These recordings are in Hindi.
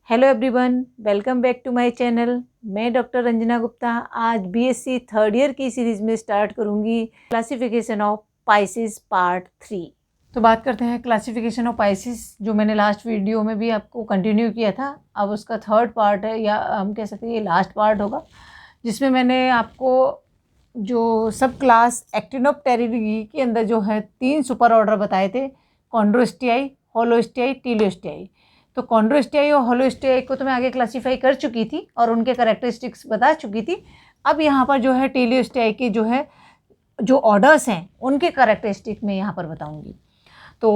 Hello everyone, welcome back to my channel. मैं डॉक्टर रंजना गुप्ता आज बीएससी थर्ड ईयर की सीरीज़ में स्टार्ट करूंगी क्लासिफिकेशन ऑफ पाइसेस पार्ट 3। तो बात करते हैं क्लासिफिकेशन ऑफ पाइसेस, जो मैंने लास्ट वीडियो में भी आपको कंटिन्यू किया था। अब उसका थर्ड पार्ट है, या हम कह सकते हैं ये लास्ट पार्ट होगा, जिसमें मैंने आपको जो सब क्लास एक्टिनोप्टेरिडी के अंदर जो है 3 सुपर ऑर्डर बताए थे, कॉन्ड्रोस्टियाई, होलोस्टियाई, टीलियोस्टियाई। तो कॉन्ड्रोस्टियाई और होलोस्टियाई को तो मैं आगे क्लासीफाई कर चुकी थी और उनके कैरेक्टरिस्टिक्स बता चुकी थी। अब यहाँ पर जो है टीलियोस्टियाई के जो ऑर्डर्स हैं उनके कैरेक्टरिस्टिक मैं यहाँ पर बताऊँगी। तो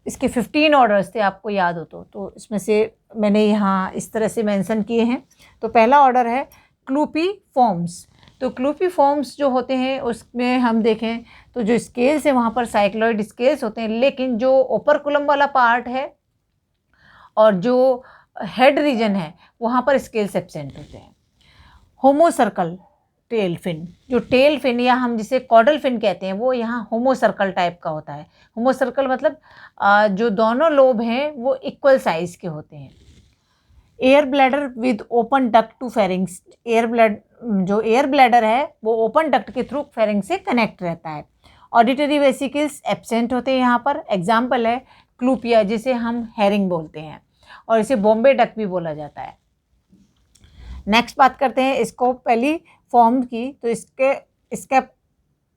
इसके 15 ऑर्डर्स थे, आपको याद हो तो इसमें से मैंने यहाँ इस तरह से मेंशन किए हैं। तो पहला ऑर्डर है क्लूपी फॉर्म्स। तो क्लूपी फॉर्म्स जो होते हैं उसमें हम देखें तो जो स्केल्स है वहाँ पर साइक्लॉइड स्केल्स होते हैं, लेकिन जो ओपरकुलम वाला पार्ट है और जो हेड रीजन है वहाँ पर स्केल्स एब्सेंट होते हैं। होमोसर्कल टेल फिन, जो टेल फिन या हम जिसे कॉडल फिन कहते हैं, वो यहाँ होमोसर्कल टाइप का होता है। होमोसर्कल मतलब जो दोनों लोब हैं वो इक्वल साइज के होते हैं। Air bladder with open duct to pharynx, जो एयर ब्लैडर है वो ओपन डक्ट के थ्रू फेरिंग से कनेक्ट रहता है। ऑडिटरी वेसिकल्स एब्सेंट होते हैं यहाँ पर। एग्जाम्पल है क्लूपिया, जिसे हम हेरिंग बोलते हैं, और इसे बॉम्बे डक भी बोला जाता है। नेक्स्ट बात करते हैं स्कोपेली फॉर्म की। तो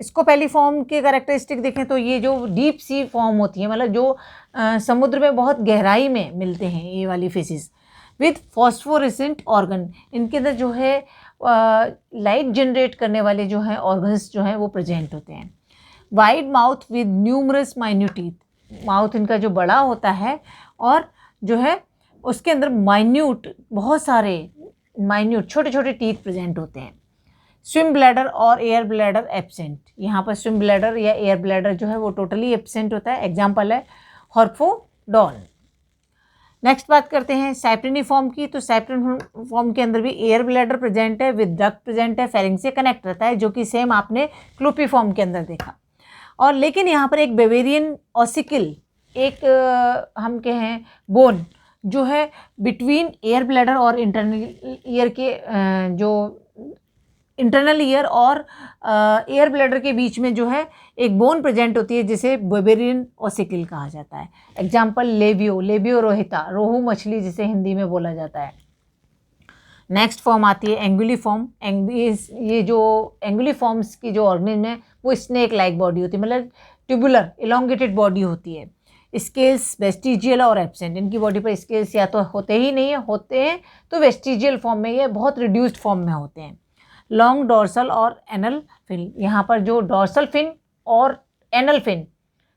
स्कोपेली फॉर्म के कैरेक्टरिस्टिक देखें तो ये जो डीप सी फॉर्म होती है, मतलब जो समुद्र में बहुत गहराई में मिलते हैं ये वाली फिशेस, विथ फॉस्फोरेसेंट ऑर्गन। इनके अंदर जो है लाइट जनरेट करने वाले जो हैं ऑर्गन्स जो हैं वो प्रेजेंट होते हैं। Wide mouth with numerous minute teeth, mouth इनका जो बड़ा होता है और जो है उसके अंदर बहुत सारे माइन्यूट छोटे छोटे टीथ प्रेजेंट होते हैं। स्विम ब्लैडर और एयर ब्लैडर एब्सेंट। यहाँ पर स्विम ब्लैडर या एयर ब्लैडर जो है वो टोटली एब्सेंट होता है। एग्जाम्पल है हॉर्फोडॉन। नेक्स्ट बात करते हैं साइप्रिनी फॉर्म की। तो साइप्रिनी फॉर्म के अंदर भी एयर ब्लैडर प्रेजेंट है, विद डक्ट प्रेजेंट है, फेरिंग से कनेक्ट रहता है, जो कि सेम आपने क्लूपी फॉर्म के अंदर देखा। और लेकिन यहाँ पर एक बेवेरियन ऑसिकल, एक हम कहें बोन जो है बिटवीन एयर ब्लैडर और इंटरनल ईयर के जो इंटरनल ईयर और एयर ब्लैडर के बीच में जो है एक बोन प्रेजेंट होती है, जिसे बेवेरियन ऑसिकल कहा जाता है। एग्जाम्पल लेबियो रोहिता, रोहू मछली जिसे हिंदी में बोला जाता है। नेक्स्ट फॉर्म आती है एंगुली फॉर्म। ये जो एंगुली फॉर्म्स की जो ऑर्गेनिज्म है वो स्नेक लाइक बॉडी होती है, मतलब ट्यूबुलर इलोंगेटेड बॉडी होती है। स्केल्स वेस्टिजियल और एब्सेंट, इनकी बॉडी पर स्केल्स या तो होते ही नहीं है, होते हैं तो वेस्टिजियल फॉर्म में, या बहुत रिड्यूस्ड फॉर्म में होते हैं। लॉन्ग डॉर्सल और एनल फिन, यहाँ पर जो डॉर्सल फिन और एनल फिन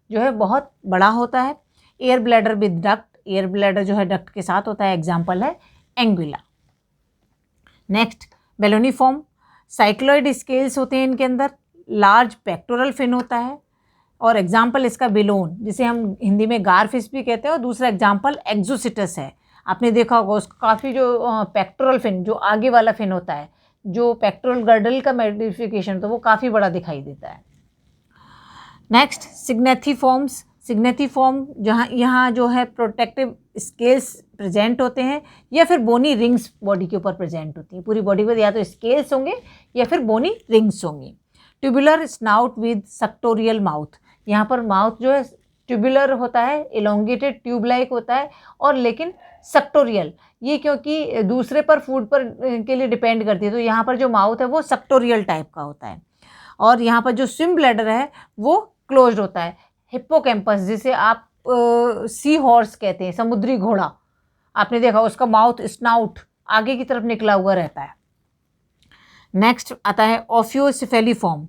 जो है बहुत बड़ा होता है। Air bladder with duct, air bladder जो है डक्ट के साथ होता है। एग्जाम्पल है Anguilla. Next beloniform. Cycloid scales होते हैं इनके अंदर, लार्ज पेक्टोरल फिन होता है, और एग्जाम्पल इसका बिलोन, जिसे हम हिंदी में गारफिश भी कहते हैं। और दूसरा एग्जाम्पल एक्सोसिटस है, आपने देखा होगा उसका काफ़ी जो पेक्टोरल फिन, जो आगे वाला फिन होता है, जो पेक्टोरल गर्डल का मॉडिफिकेशन, तो वो काफ़ी बड़ा दिखाई देता है। Next syngnathiforms. Syngnathiform जहाँ यहाँ जो है प्रोटेक्टिव स्केल्स प्रेजेंट होते हैं, या फिर बोनी रिंग्स बॉडी के ऊपर प्रेजेंट होती हैं। पूरी बॉडी पर या तो स्केल्स होंगे या फिर बोनी रिंग्स होंगी। ट्यूबुलर स्नाउट विद सक्टोरियल माउथ, यहाँ पर माउथ जो है ट्यूबुलर होता है, इलोंगेटेड ट्यूब लाइक होता है, और लेकिन सक्टोरियल, ये क्योंकि दूसरे पर फूड पर के लिए डिपेंड करती है, तो यहाँ पर जो माउथ है वो सक्टोरियल टाइप का होता है। और यहाँ पर जो स्विम ब्लैडर है वो क्लोज्ड होता है। हिप्पोकैम्पस, जिसे आप सी हॉर्स कहते हैं, समुद्री घोड़ा, आपने देखा उसका माउथ स्नाउट आगे की तरफ निकला हुआ रहता है। नेक्स्ट आता है ओफियोसिफेली फॉर्म।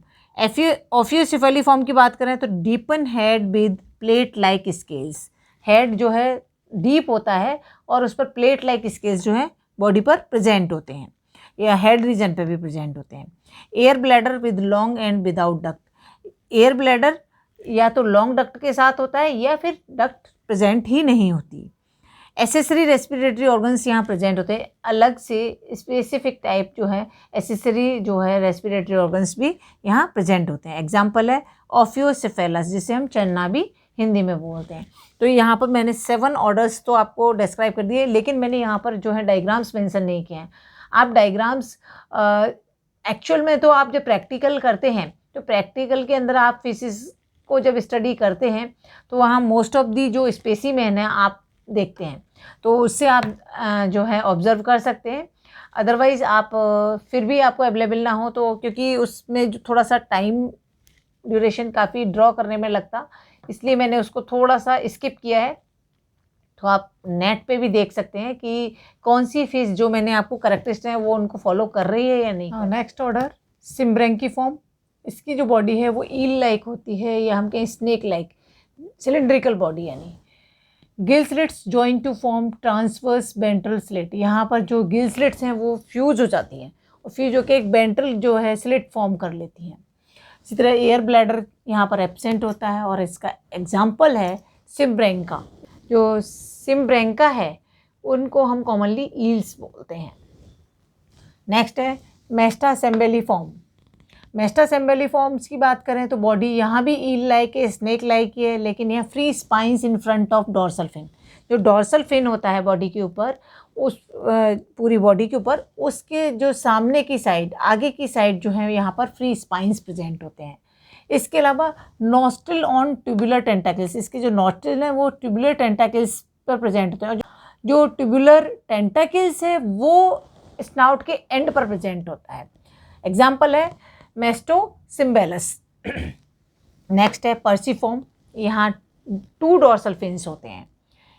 ओफियोसिफेली फॉर्म की बात करें तो deepen head with plate like scales. Head जो है डीप होता है और उस पर प्लेट लाइक स्केल्स जो है बॉडी पर प्रेजेंट होते हैं, या हेड रीजन पे भी प्रेजेंट होते हैं। Air bladder with long and without duct. Air bladder या तो लॉन्ग डक्ट के साथ होता है या फिर डक्ट प्रेजेंट ही नहीं होती। एसेसरी रेस्पिरेटरी ऑर्गन्स यहाँ प्रेजेंट होते हैं, अलग से स्पेसिफिक टाइप जो है एसेसरी जो है रेस्पिरेटरी ऑर्गन्स भी यहाँ प्रेजेंट होते हैं। एग्जाम्पल है ओफियोसेफेलस, जिसे हम चन्ना भी हिंदी में बोलते हैं। तो यहाँ पर मैंने 7 ऑर्डर्स तो आपको डिस्क्राइब कर दिए, लेकिन मैंने यहाँ पर जो है डायग्राम्स मेंशन नहीं किए हैं। आप डायग्राम्स एक्चुअल में तो आप जब प्रैक्टिकल करते हैं तो प्रैक्टिकल के अंदर आप फिशिस को जब स्टडी करते हैं तो वहाँ मोस्ट ऑफ दी जो स्पेसीमेन है आप देखते हैं, तो उससे आप जो है ऑब्ज़र्व कर सकते हैं। अदरवाइज़ आप फिर भी आपको अवेलेबल ना हो तो, क्योंकि उसमें जो थोड़ा सा टाइम ड्यूरेशन काफ़ी ड्रॉ करने में लगता, इसलिए मैंने उसको थोड़ा सा स्किप किया है। तो आप नेट पे भी देख सकते हैं कि कौन सी फिश जो मैंने आपको कैरेक्टरिस्टिक है वो उनको फॉलो कर रही है या नहीं। Next order synbranchiform. इसकी जो बॉडी है वो ईल लाइक होती है, या हम कहें स्नेक लाइक, सिलेंड्रिकल बॉडी यानी। Gill slits join to form transverse ventral slit. यहाँ पर जो गिल स्लिट्स हैं वो फ्यूज हो जाती हैं और फ्यूज होकर एक वेंट्रल जो है स्लिट फॉर्म कर लेती हैं। इसी तरह एयर ब्लैडर यहाँ पर एब्सेंट होता है, और इसका एग्जाम्पल है सिम्ब्रैंका। जो सिम्ब्रैंका है उनको हम कॉमनली ईल्स बोलते हैं। नेक्स्ट है मेस्टा सेम्बेलिफॉर्म। मेस्टा सेम्बेलिफॉर्म्स की बात करें तो बॉडी यहाँ भी ईल लाइक है, स्नेक लाइक है, लेकिन यह free spines in front of dorsal fin. जो डॉर्सल फिन होता है बॉडी के ऊपर, उस पूरी बॉडी के ऊपर, उसके जो सामने की साइड, आगे की साइड जो है यहाँ पर फ्री स्पाइंस प्रेजेंट होते हैं। इसके अलावा नॉस्ट्रिल ऑन ट्यूबुलर टेंटाकल्स। इसके जो नॉस्ट्रिल हैं वो ट्यूबुलर टेंटाकल्स पर प्रेजेंट होते हैं, और जो ट्यूबुलर टेंटाकल्स है वो स्नाउट के एंड पर प्रेजेंट होता है। एग्जाम्पल है मेस्टोसिम्बेलस। नेक्स्ट है पर्सिफॉर्म। यहाँ 2 डॉर्सल फिन्स होते हैं।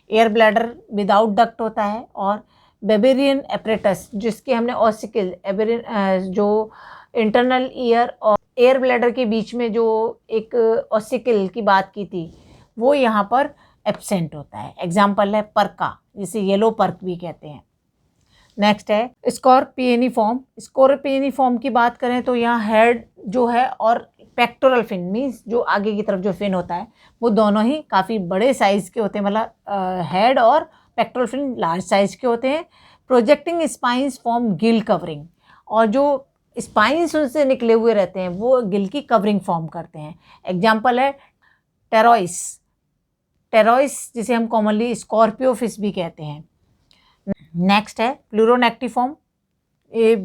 एयर ब्लैडर विदाउट डक्ट होता है, और बेबेरियन एपरेटस जिसके हमने ऑसिकल जो इंटरनल ईयर और एयर ब्लैडर के बीच में जो एक ऑसिकल की बात की थी वो यहाँ पर एब्सेंट होता है। एग्जाम्पल है पर्का, जिसे येलो पर्क भी कहते हैं। नेक्स्ट है स्कॉर्पियनिफॉर्म। स्कॉर्पियनिफॉर्म की बात करें तो यहाँ हेड जो है और पेक्टोरल फिन, मीन्स जो आगे की तरफ जो फिन होता है वो दोनों ही काफ़ी बड़े साइज़ के होते हैं, मतलब हेड और पेक्टोरल फिन लार्ज साइज़ के होते हैं। Projecting spines form Gill covering, और जो स्पाइंस उनसे निकले हुए रहते हैं वो गिल की कवरिंग फॉर्म करते हैं। एग्जाम्पल है टेरॉइस। टेरॉइस जिसे हम कॉमनली स्कॉर्पियो फिश भी कहते हैं। नेक्स्ट है प्लूरोनेक्टिफॉर्म। ये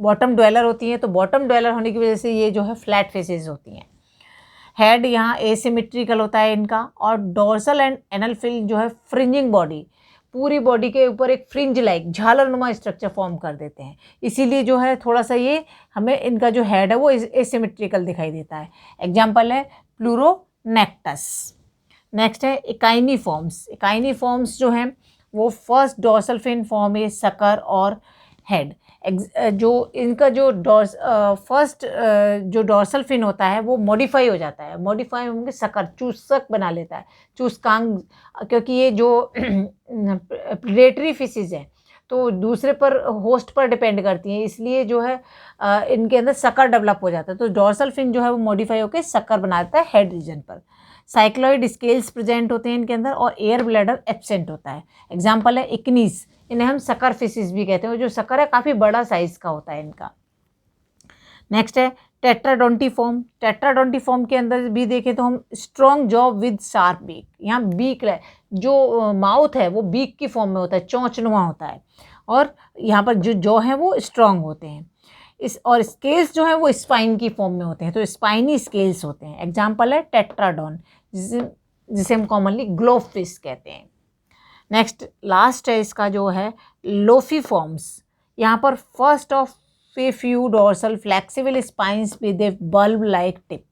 बॉटम ड्वेलर होती हैं, तो बॉटम ड्वेलर होने की वजह से ये जो है फ्लैट फेसेस होती हैं। हेड यहाँ एसिमेट्रिकल होता है इनका, और डोर्सल एंड एनल फिल जो है फ्रिंजिंग बॉडी, पूरी बॉडी के ऊपर एक फ्रिंज लाइक झालरनुमा स्ट्रक्चर फॉर्म कर देते हैं। इसीलिए जो है थोड़ा सा ये हमें इनका जो हेड है वो एसिमेट्रिकल दिखाई देता है। एग्जाम्पल है प्लूरोनेक्टस। नेक्स्ट है इकाइनीफॉर्म्स। इकाइनीफॉर्म्स जो हैं वो फर्स्ट डॉर्सल फिन फॉर्म है सकर और हेड। जो इनका जो फर्स्ट जो डॉर्सल फिन होता है वो मॉडिफाई हो जाता है, मॉडिफाई होकर सकर, चूसक बना लेता है, चूसकांग, क्योंकि ये जो प्रेडेटरी फिशेज हैं तो दूसरे पर, होस्ट पर डिपेंड करती हैं, इसलिए जो है इनके अंदर सकर डेवलप हो जाता है। तो डॉर्सल फिन जो है वो मॉडिफाई होकर सकर बना देता है हेड रीजन पर। साइक्लॉइड स्केल्स प्रेजेंट होते हैं इनके अंदर, और एयर ब्लैडर एब्सेंट होता है। एग्जाम्पल है इक्नीस। इन्हें हम सकर फिशेस भी कहते हैं, जो सकर है काफ़ी बड़ा साइज़ का होता है इनका। नेक्स्ट है टेट्राडोंटिफॉर्म। टेट्राडोंटिफॉर्म के अंदर भी देखें तो हम strong jaw with sharp beak. यहाँ बीक जो माउथ है वो बीक की फॉर्म में होता है, चोंचनुमा होता है, और यहाँ पर जो जॉ है वो स्ट्रॉन्ग होते हैं। और स्केल्स जो है वो स्पाइन की फॉर्म में होते हैं, तो स्पाइनी स्केल्स होते हैं। एग्जाम्पल है टेट्राडॉन, जिसे हम कॉमनली ग्लोव फिश कहते हैं। नेक्स्ट लास्ट है इसका जो है लोफीफॉर्म्स। यहाँ पर first of few dorsal flexible spines with A bulb like tip.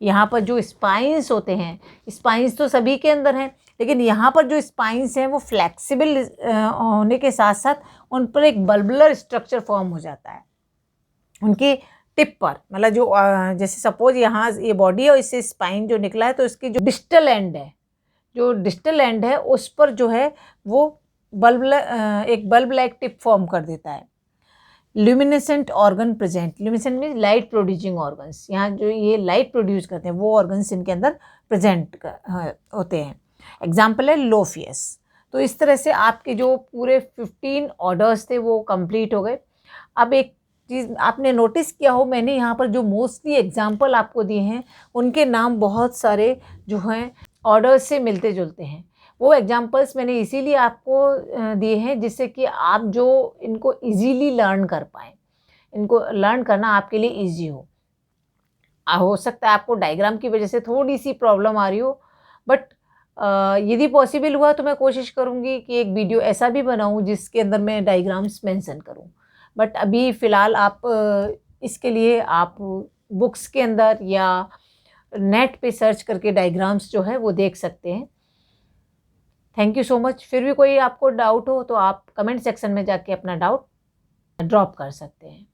यहाँ पर जो स्पाइंस होते हैं, स्पाइंस तो सभी के अंदर हैं, लेकिन यहाँ पर जो स्पाइंस हैं वो फ्लेक्सिबल होने के साथ साथ उन पर एक बल्बुलर स्ट्रक्चर फॉर्म हो जाता है उनकी टिप पर। मतलब जो जैसे सपोज यहाँ ये बॉडी है और इससे स्पाइन जो निकला है, तो इसकी जो डिस्टल एंड है, जो डिस्टल एंड है उस पर जो है वो एक बल्ब लाइक टिप फॉर्म कर देता है। Luminescent organ present. Luminescent means light producing organs. यहाँ जो ये लाइट प्रोड्यूस करते हैं वो ऑर्गन्स इनके अंदर प्रेजेंट होते हैं। एग्जाम्पल है लोफियस। तो इस तरह से आपके जो पूरे 15 ऑर्डर्स थे वो कंप्लीट हो गए। अब एक चीज़ आपने नोटिस किया हो, मैंने यहाँ पर जो मोस्टली एग्जाम्पल आपको दिए हैं उनके नाम बहुत सारे जो हैं ऑर्डर्स से मिलते जुलते हैं। वो एग्जांपल्स मैंने इसीलिए आपको दिए हैं जिससे कि आप जो इनको इजीली लर्न कर पाएँ, इनको लर्न करना आपके लिए ईज़ी हो सकता है आपको डायग्राम की वजह से थोड़ी-सी प्रॉब्लम आ रही हो, बट यदि पॉसिबल हुआ तो मैं कोशिश करूँगी कि एक वीडियो ऐसा भी बनाऊँ जिसके अंदर मैं डायग्राम्स मेंशन करूँ। बट अभी फ़िलहाल आप इसके लिए आप बुक्स के अंदर या नेट पे सर्च करके डायग्राम्स जो है वो देख सकते हैं। Thank you so much. फिर भी कोई आपको डाउट हो तो आप कमेंट सेक्शन में जाके अपना डाउट ड्रॉप कर सकते हैं।